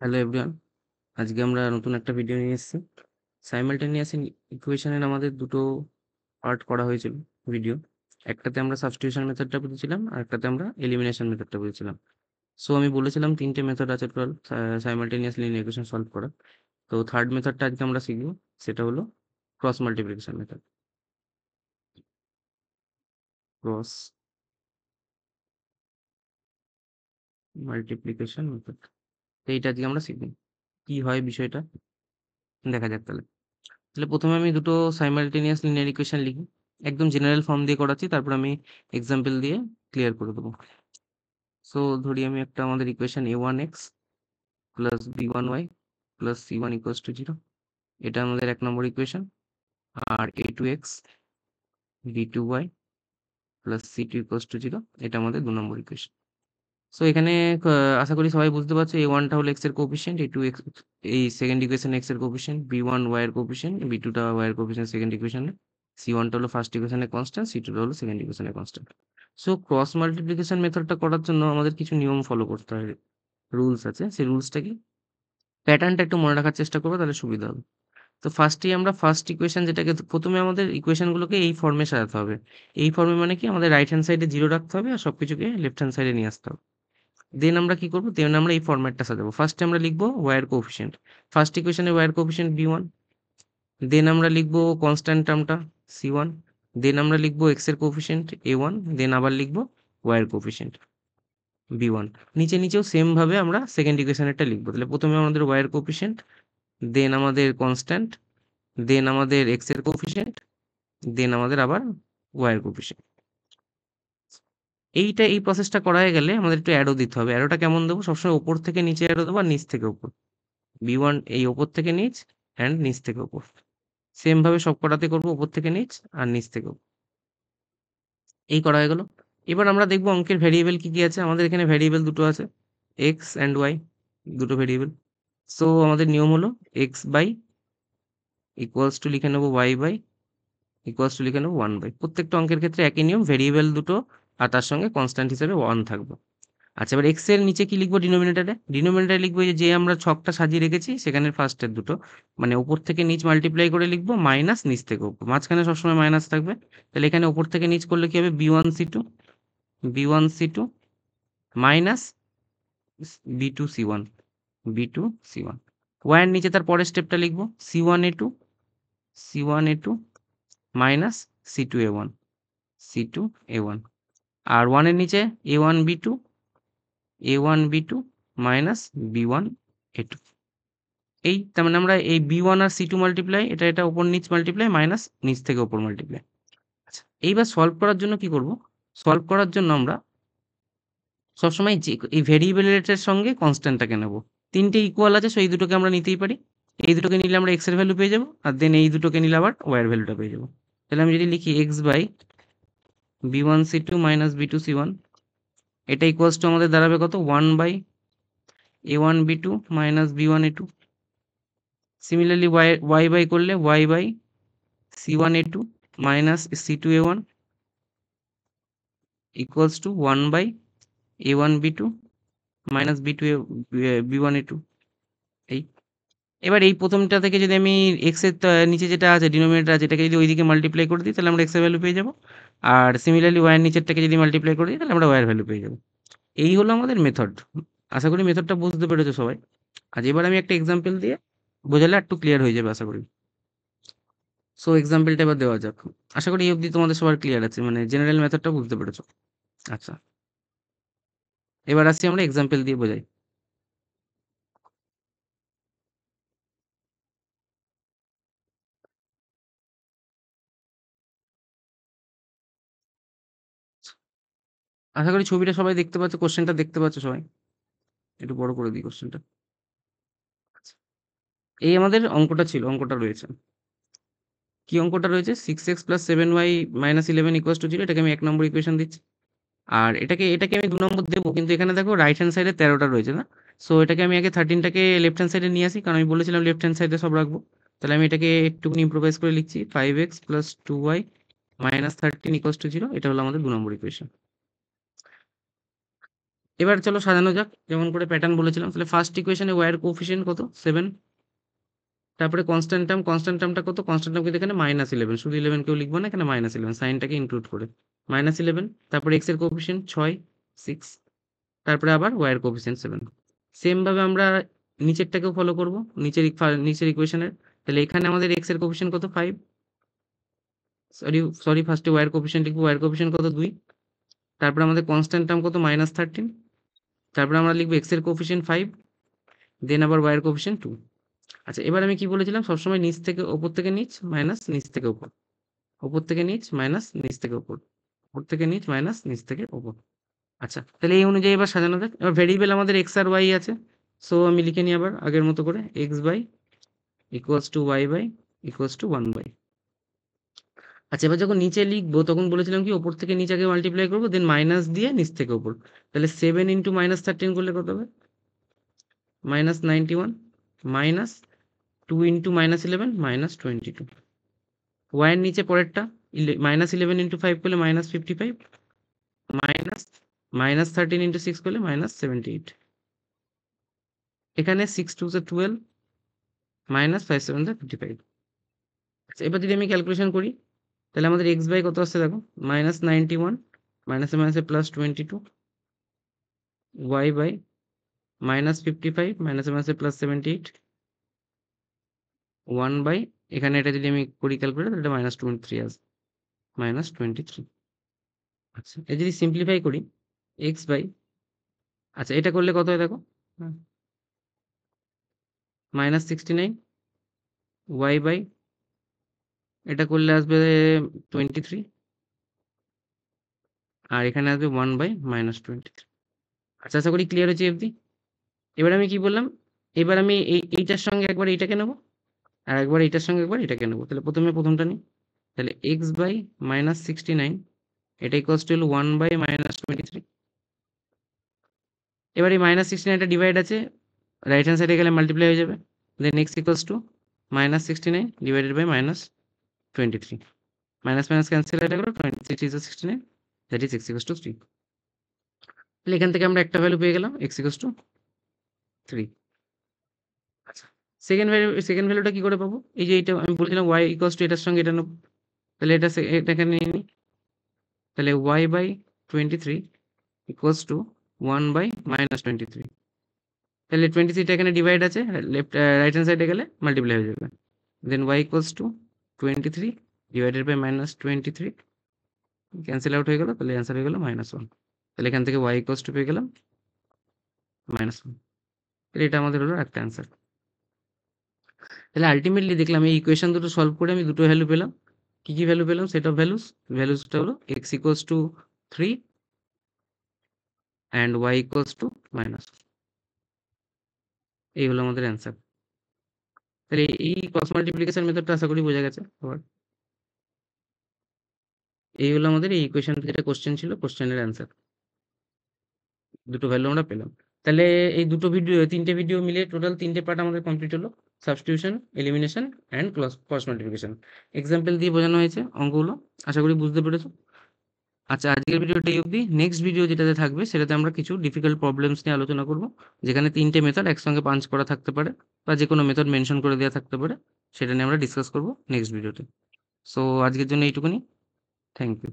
Hello everyone, আজকে আমরা নতুন একটা ভিডিও নিয়ে এসেছি। সাইমালটেনিয়াস ইকুয়েশনের আমাদের দুটো পার্ট করা হয়েছিল ভিডিও। একটাতে আমরা সাবস্টিটিউশন মেথডটা বুঝেছিলাম আর একটাতে আমরা এলিমিনেশন মেথডটা বুঝেছিলাম। সো আমি বলেছিলাম তিনটে মেথড আছে total simultaneous linear equation solve করা। তো থার্ড মেথডটা আজকে আমরা শিখবো, সেটা হলো cross multiplication method. Cross multiplication method, এইটা আজকে আমরা শিখবো। কি হয় বিষয়টা দেখা যাক তাহলে। প্রথমে আমি দুটো সাইমালটেনিয়াস লিনিয়ার ইকুয়েশন লিখি। একদম জেনারেল ফর্ম দিয়ে করাচ্ছি, তারপর আমি এক্সাম্পল দিয়ে ক্লিয়ার করে দেবো। সো ধরি আমি একটা আমাদের equation a1x plus b1y plus c1 equals to 0, এটা আমাদের 1 নম্বর ইকুয়েশন। আর a2x b2y plus c2 equals to 0, এটা আমাদের 2 নম্বর ইকুয়েশন। সো এখানে আশা করি সবাই বুঝতে পারছো, a1টা হলো x এর কোএফিসিয়েন্ট, a2x এই সেকেন্ড ইকুয়েশন x এর কোএফিসিয়েন্ট, b1 y এর কোএফিসিয়েন্ট, b2টা y এর কোএফিসিয়েন্ট সেকেন্ড ইকুয়েশনে, c1টা হলো ফার্স্ট ইকুয়েশনের কনস্ট্যান্ট, c2টা হলো সেকেন্ড ইকুয়েশনের কনস্ট্যান্ট। সো ক্রস মাল্টিপ্লিকেশন মেথডটা করার জন্য আমাদের কিছু নিয়ম ফলো করতে হয়, রুলস আছে। সেই রুলসটা কি, প্যাটার্নটা একটু মনে রাখার চেষ্টা করবো, তাহলে সুবিধা হবে। তো ফার্স্টেই আমরা ফার্স্ট ইকুয়েশন যেটাকে, প্রথমে আমাদের ইকুয়েশনগুলোকে এই ফর্মে সাজাতে হবে। এই ফর্মে মানে কি, আমাদের রাইট হ্যান্ড সাইডে 0 রাখতে হবে আর সবকিছুকে লেফট হ্যান্ড সাইডে নিয়ে আসতে হবে। দেন আমরা কি করবো, দেন আমরা এই ফরম্যাটটা সাজাবো। ফার্স্টে আমরা লিখবো y এর কোএফিসিয়েন্ট, ফার্স্ট ইকুয়েশনে y এর কোএফিসিয়েন্ট b1। দেন আমরা লিখবো কনস্ট্যান্ট টার্মটা c1। দেন আমরা লিখবো x এর কোএফিসিয়েন্ট a1। দেন আবার লিখবো y এর কোএফিসিয়েন্ট b1। নিচেও সেম ভাবে আমরা সেকেন্ড ইকুয়েশনেরটা লিখবো। তাহলে প্রথমে আমাদের y এর কোএফিসিয়েন্ট, দেন আমাদের কনস্ট্যান্ট, দেন আমাদের x এর কোএফিসিয়েন্ট, দেন আমাদের আবার y এর কোএফিসিয়েন্ট। এই প্রসেসটা করা হয়ে গেলে আমাদের একটু অ্যারো দিতে হবে। অ্যারোটা কেমন দেবো, সবসময় ওপর থেকে নিচে অ্যারো দেবো আর নিচ থেকে ওপর। b1 এই ওপর থেকে নিচ অ্যান্ড নিচ থেকে ওপর। সেম ভাবে সব কটাতে করবো, ওপর থেকে নিচ আর নিচ থেকে ওপর। এই করা হয়ে গেল। এবার আমরা দেখবো অঙ্কের ভেরিয়েবল কি কি আছে। আমাদের এখানে ভেরিয়েবল দুটো আছে, এক্স অ্যান্ড ওয়াই, দুটো ভেরিয়েবল। সো আমাদের নিয়ম হলো এক্স বাই ইকুয়ালস টু লিখে নেবো ওয়াই বাই ইকুয়ালস টু লিখে নেবো 1/। প্রত্যেকটা অঙ্কের ক্ষেত্রে একই নিয়ম, ভেরিয়েবল দুটো আর তার সঙ্গে কনস্ট্যান্ট হিসেবে 1 থাকবে। আচ্ছা, এবার এক্স এর নিচে কি লিখবো, ডিনোমিনেটরে লিখবো যে আমরা ছকটা সাজিয়ে রেখেছি সেখানের ফার্স্টের দুটো, মানে উপর থেকে নিচ মাল্টিপ্লাই করে লিখবো মাইনাস নিচ থেকে উপর, মাঝখানে সবসময় মাইনাস থাকবে। তাহলে এখানে উপর থেকে নিচ করলে কি হবে, b1c2 মাইনাস b2c1 ওয়াই এর নিচে তার পরের স্টেপটা লিখবো c1a2 মাইনাস c2a1 আর 1 এর নিচে a1b2 মাইনাস b1a2। এই তার মানে আমরা এই b1 আর c2 মাল্টিপ্লাই, এটা উপর নিচ মাল্টিপ্লাই মাইনাস নিচ থেকে উপর মাল্টিপ্লাই। আচ্ছা, এইবার সলভ করার জন্য কি করব, সলভ করার জন্য আমরা সবসময় যে এই ভেরিয়েবলের সঙ্গে কনস্ট্যান্টটাকে নেব। তিনটে ইকুয়াল আছে, সো এই দুটোকে আমরা নিতেই পারি। এই দুটোকে নিলে আমরা এক্স এর ভ্যালু পেয়ে যাবো, আর দেন এই দুটোকে নিলে আবার ওয়াই এর ভ্যালুটা পেয়ে যাবো। তাহলে আমি যদি লিখি x by b1c2 minus b2c1, এটা ইকুয়ালস টু আমাদের দাঁড়াবে কত, 1 by a1b2 minus b1a2। Similarly y by করলে y by c1a2 minus c2a1 equals to 1 by a1b2 minus b1a2। এই এবার এই প্রথমটা থেকে যদি আমি এক্স এর নিচে যেটা আছে ডিনোমিনেটর আছে, এটাকে যদি ওইদিকে মাল্টিপ্লাই করে দিই তাহলে আমরা এক্স এর ভ্যালু পেয়ে যাবো। আর সিমিলারলি ওয়াই এর নিচেরটাকে যদি মাল্টিপ্লাই করে দিই তাহলে আমরা ওয়াই এর ভ্যালু পেয়ে যাবো। এই হলো আমাদের মেথড। আশা করি মেথডটা বুঝতে পেরেছো সবাই। আজ এবার আমি একটা এক্সাম্পল দিয়ে বোঝালে একটু ক্লিয়ার হয়ে যাবে আশা করি। সো এক্সাম্পলটা এবার দেওয়া যাক। আশা করি এই অবধি তোমাদের সবার ক্লিয়ার আছে, মানে জেনারেল মেথডটা বুঝতে পেরেছো। আচ্ছা, এবার আসছি আমরা এক্সাম্পল দিয়ে বোঝাই। আশা করি ছবিটা সবাই দেখতে পাচ্ছ, কোশ্চেনটা দেখতে পাচ্ছ সবাই। একটু বড় করে দিই কোশ্চেনটা। এই আমাদের অঙ্কটা রয়েছে। কি অঙ্কটা রয়েছে, 6x plus 7y minus 11 equals to 0, এটাকে আমি 1 নম্বর ইকুয়েশন দিচ্ছি। আর এটাকে আমি 2 নম্বর দেবো, কিন্তু এখানে দেখো রাইট হ্যান্ড সাইডে 13টা রয়েছে না। সো এটাকে আমি আগে 13টাকে লেফট হ্যান্ড সাইডে নিয়ে আসি, কারণ আমি বলেছিলাম লেফট হ্যান্ড সাইডে সব রাখবো। তাহলে আমি এটাকে একটুখানি ইম্প্রোভাইজ করে লিখছি, 5x plus 2y minus 13 equals to 0, এটা হলো আমাদের 2 নম্বর ইকুয়েশন। এবার চলো সাজানো যাক, যেমন করে প্যাটার্ন বলেছিলাম। তাহলে ফার্স্ট ইকুয়েশনে ওয়াই এর কোএফিসিয়েন্ট কত? 7। তারপরে কনস্ট্যান্ট টার্মটা কত? কনস্ট্যান্ট টার্ম কিন্তু এখানে -11, শুধু 11 কেউ লিখবো না, এখানে -11 সাইনটাকে ইনক্লুড করে -11। তারপরে এক্স এর কোএফিসিয়েন্ট 6, 6। তারপরে আবার ওয়াই এর কোএফিসিয়েন্ট 7। সেম ভাবে আমরা নিচেরটাকেও ফলো করব, নিচের ইকুয়েশনের। তাহলে এখানে আমাদের এক্স এর কোএফিসিয়েন্ট কত? 5। সরি ফার্স্টে ওয়াই এর কোএফিসিয়েন্ট লিখবো, ওয়াই এর কোএফিসিয়েন্ট কত? 2। তারপরে আমাদের কনস্ট্যান্ট টার্ম কত? -13। তারপরে আমরা লিখবো এক্স এর কোএফিসিয়েন্ট 5, দেন আবার ওয়াই এর কোএফিসিয়েন্ট 2। আচ্ছা, এবার আমি কি বলেছিলাম? সবসময় নিচ থেকে ওপর থেকে নিচ মাইনাস নিচ থেকে ওপর, ওপর থেকে নিচ মাইনাস নিচ থেকে ওপর, ওপর থেকে নিচ মাইনাস নিচ থেকে ওপর। আচ্ছা, তাহলে এই অনুযায়ী এবার সাজানো যাক। এবার ভেরিয়েবল আমাদের এক্স আর ওয়াই আছে, সো আমি লিখে নিই আবার আগের মতো করে, x by equals to y by equals to 1 by. আচ্ছা, এবার যখন নিচে লিখবো তখন বলেছিলাম কি ওপর থেকে নিচ আগে মাল্টিপ্লাই করবো, দেন মাইনাস দিয়ে নিচ থেকে ওপর। তাহলে 7 ইন্টু -13 করলে কত হবে? -91 মাইনাস 2 ইন্টু -11 -22। ওয়াই এর নিচে পরেরটা -11 ইন্টু 5 করলে -55 মাইনাস -13 ইন্টু 6 করলে -78। এখানে 6 2 12 মাইনাস 5 7 55। আচ্ছা, এবার যদি আমি ক্যালকুলেশন করি তাহলে আমাদের এক্স বাই কত আসছে দেখো, -91 মাইনাসে মাইনাসে +22, ওয়াই বাই -55 মাইনাসে মাইনাসে +78, 1 বাই, এখানে এটা যদি আমি করি ক্যালকুলেট তাহলে এটা -23 আসবে, -23। আচ্ছা, এটা যদি সিম্পলিফাই করি এক্স বাই, আচ্ছা এটা করলে কত হয় দেখো, -69, ওয়াই বাই, এটা করলে আসবে 23, আর এখানে আসবে 1 বাই -23। আচ্ছা, আশা করি ক্লিয়ার হচ্ছে অবধি। এবার আমি কি বললাম, এবার আমি এইটার সঙ্গে একবার এইটাকে নেবো, আর একবার এইটার সঙ্গে একবার এটাকে নেবো। তাহলে প্রথমে প্রথমটা নিই, তাহলে এক্স বাই -69, এটা ইকুয়ালস টু হলো 1 বাই -23। এবার এই -69 টা ডিভাইড আছে, রাইট হ্যান্ড সাইডে গেলে মাল্টিপ্লাই হয়ে যাবে, then x equals to -69 divided by -23। Minus minus cancel হয়ে গেল, 26 is 69, that is x equals to 3। তাহলে এখান থেকে আমরা একটা ভ্যালু পেয়ে গেলাম, x ইকুয়ালস টু 3। আচ্ছা, সেকেন্ড ভ্যালুটা কি করে পাবো? এই যে এটা আমি বলেছিলাম y ইকুয়ালস টু এটার সঙ্গে এটা নেব, তাহলে এটাকে নিয়ে নিই। তাহলে y by 23 equals to 1 by -23। তাহলে 23টা এখানে ডিভাইড আছে, রাইট হ্যান্ড সাইডে গেলে মাল্টিপ্লাই হয়ে যাবে, then y equals to 23 divided by -23, cancel out হয়ে গেল, তাহলে অ্যান্সার হয়ে গেল -1। তাহলে এখান থেকে y ইকুয়ালস টু পেয়ে গেলাম -1। তাহলে এটা আমাদের হলো একটা অ্যান্সার। তাহলে আলটিমেটলি দেখলাম এই ইকুয়েশন দুটো সলভ করে আমি দুটো ভ্যালু পেলাম। কি কি ভ্যালু পেলাম? সেট অফ ভ্যালুসটা হলো x equals to 3 and y equals to -1। এই হলো আমাদের অ্যান্সার। তাহলে এই ক্রস মাল্টিপ্লিকেশন মেথডটা আশা করি বোঝা গেছে আবার। এই হলো আমাদের এই ইকুয়েশন যেটা কোশ্চেন ছিল, কোশ্চেনের অ্যান্সার। দুটো ভ্যালু আমরা পেলাম। তাহলে এই দুটো ভিডিও, তিনটে ভিডিও মিলিয়ে টোটাল 3টে পার্ট আমাদের কমপ্লিট হলো, substitution, elimination and cross multiplication. Example দিয়ে বোঝানো হয়েছে অঙ্কগুলো, আশা করি বুঝতে পেরেছো। আচ্ছা, আজকের ভিডিওটা এই অবধি। নেক্সট ভিডিও যেটাতে থাকবে সেটাতে আমরা কিছু ডিফিকাল্ট প্রবলেমস নিয়ে আলোচনা করব, যেখানে 3টে মেথড একসঙ্গে পাঞ্চ করা থাকতে পারে বা যে কোনো মেথড মেনশন করে দেওয়া থাকতে পারে, সেটা নিয়ে আমরা ডিসকাস করব নেক্সট ভিডিওতে। সো আজকের জন্য এইটুকুনি। Thank you.